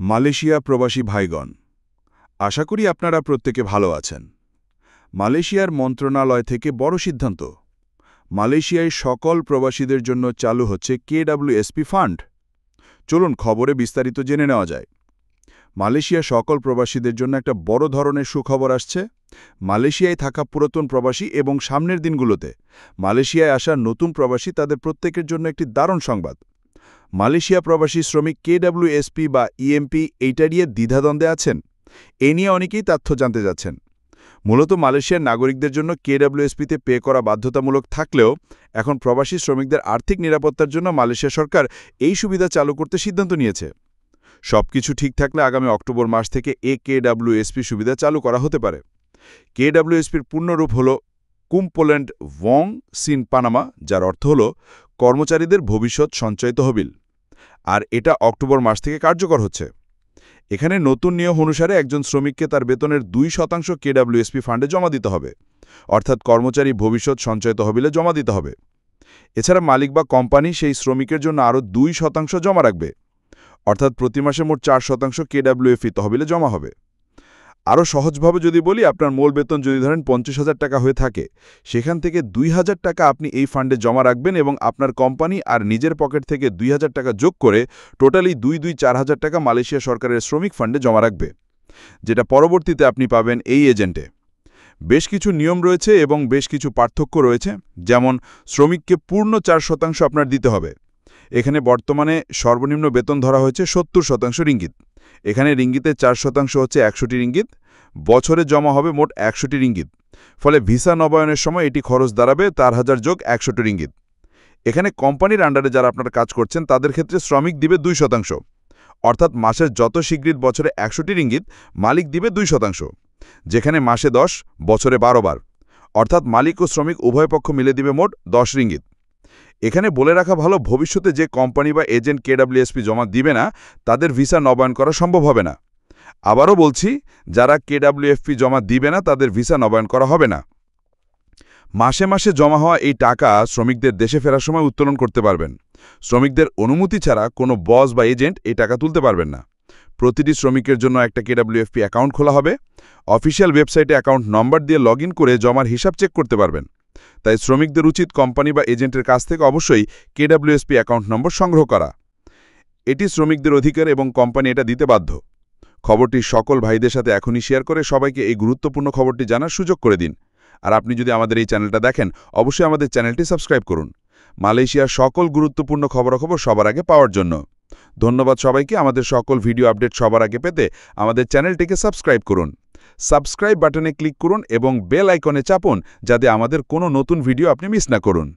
Malaysia প্রবাসী ভাইগণ, আশা করি আপনারা প্রত্যেকে ভালো আছেন। মালয়েশিয়ার মন্ত্রণালয় থেকে বড় সিদ্ধান্ত। মালয়েশিয়ায় সকল প্রবাসীদের জন্য চালু হচ্ছে KWSP ফান্ড। চলুন খবরে বিস্তারিত জেনে নেওয়া যায়। মালয়েশিয়া সকল প্রবাসীদের জন্য একটা বড় ধরনের সুখবর আসছে। মালয়েশিয়ায় থাকা পুরাতন প্রবাসী এবং সামনের দিনগুলোতে মালয়েশিয়ায় আসা নতুন প্রবাসী তাদের প্রত্যেকের জন্য একটি দারুণ সংবাদ। মালয়েশিয়া প্রবাসী শ্রমিক KWSP বা EMP এইটা নিয়ে দ্বিধাদ্বন্দ্বে আছেন। এ নিয়ে অনেকেই তথ্য জানতে যাচ্ছেন। মূলত মালয়েশিয়ার নাগরিকদের জন্য KWSPতে পে করা বাধ্যতামূলক থাকলেও এখন প্রবাসী শ্রমিকদের আর্থিক নিরাপত্তার জন্য মালয়েশিয়া সরকার এই সুবিধা চালু করতে সিদ্ধান্ত নিয়েছে। সবকিছু ঠিক থাকলে আগামী অক্টোবর মাস থেকে KWSP সুবিধা চালু করা হতে পারে। KWSPর পূর্ণরূপ হল কুমপোল্যান্ড ওয়ং সিন পানামা, যার অর্থ হল কর্মচারীদের ভবিষ্যৎ সঞ্চয় তহবিল। আর এটা অক্টোবর মাস থেকে কার্যকর হচ্ছে। এখানে নতুন নিয়ম অনুসারে একজন শ্রমিককে তার বেতনের 2% KWSP ফান্ডে জমা দিতে হবে, অর্থাৎ কর্মচারী ভবিষ্যৎ সঞ্চয় তহবিলে জমা দিতে হবে। এছাড়া মালিক বা কোম্পানি সেই শ্রমিকের জন্য আরও 2% জমা রাখবে, অর্থাৎ প্রতি মাসে মোট 4% KWSP তহবিলে জমা হবে। আরও সহজভাবে যদি বলি, আপনার মূল বেতন যদি ধরেন 50,000 টাকা হয়ে থাকে, সেখান থেকে 2,000 টাকা আপনি এই ফান্ডে জমা রাখবেন এবং আপনার কোম্পানি আর নিজের পকেট থেকে 2,000 টাকা যোগ করে টোটালি 4,000 টাকা মালয়েশিয়া সরকারের শ্রমিক ফান্ডে জমা রাখবে, যেটা পরবর্তীতে আপনি পাবেন এই এজেন্টে। বেশ কিছু নিয়ম রয়েছে এবং বেশ কিছু পার্থক্য রয়েছে, যেমন শ্রমিককে পূর্ণ 4% আপনার দিতে হবে। এখানে বর্তমানে সর্বনিম্ন বেতন ধরা হয়েছে 70% রিঙ্গিত। এখানে রিঙ্গিতের 4% হচ্ছে 100টি রিঙ্গিত। বছরে জমা হবে মোট 100টি রিঙ্গিত। ফলে ভিসা নবায়নের সময় এটি খরচ দাঁড়াবে 4,000 যোগ 100টি রিঙ্গিত। এখানে কোম্পানির আন্ডারে যারা আপনারা কাজ করছেন তাদের ক্ষেত্রে শ্রমিক দিবে 2%, অর্থাৎ মাসের যত স্বীকৃত বছরে 100টি রিঙ্গিত, মালিক দিবে 2%, যেখানে মাসে 10, বছরে 12 বার, অর্থাৎ মালিক ও শ্রমিক উভয় পক্ষ মিলে দিবে মোট 10 রিঙ্গিত। এখানে বলে রাখা ভালো, ভবিষ্যতে যে কোম্পানি বা এজেন্ট KWSP জমা দিবে না তাদের ভিসা নবায়ন করা সম্ভব হবে না। আবারও বলছি, যারা KWSP জমা দিবে না তাদের ভিসা নবায়ন করা হবে না। মাসে মাসে জমা হওয়া এই টাকা শ্রমিকদের দেশে ফেরার সময় উত্তোলন করতে পারবেন। শ্রমিকদের অনুমতি ছাড়া কোনো বস বা এজেন্ট এই টাকা তুলতে পারবেন না। প্রতিটি শ্রমিকের জন্য একটা KWSP অ্যাকাউন্ট খোলা হবে। অফিসিয়াল ওয়েবসাইটে অ্যাকাউন্ট নম্বর দিয়ে লগ করে জমার হিসাব চেক করতে পারবেন। তাই শ্রমিকদের উচিত কোম্পানি বা এজেন্টের কাছ থেকে অবশ্যই KWSP অ্যাকাউন্ট নম্বর সংগ্রহ করা। এটি শ্রমিকদের অধিকার এবং কোম্পানি এটা দিতে বাধ্য। খবরটি সকল ভাইদের সাথে এখনই শেয়ার করে সবাইকে এই গুরুত্বপূর্ণ খবরটি জানার সুযোগ করে দিন। আর আপনি যদি আমাদের এই চ্যানেলটা দেখেন, অবশ্যই আমাদের চ্যানেলটি সাবস্ক্রাইব করুন, মালয়েশিয়ার সকল গুরুত্বপূর্ণ খবরাখবর সবার আগে পাওয়ার জন্য। ধন্যবাদ সবাইকে। আমাদের সকল ভিডিও আপডেট সবার আগে পেতে আমাদের চ্যানেলটিকে সাবস্ক্রাইব করুন। সাবস্ক্রাইব বাটনে ক্লিক করুন এবং বেল আইকনে চাপুন, যাতে আমাদের কোনো নতুন ভিডিও আপনি মিস না করুন।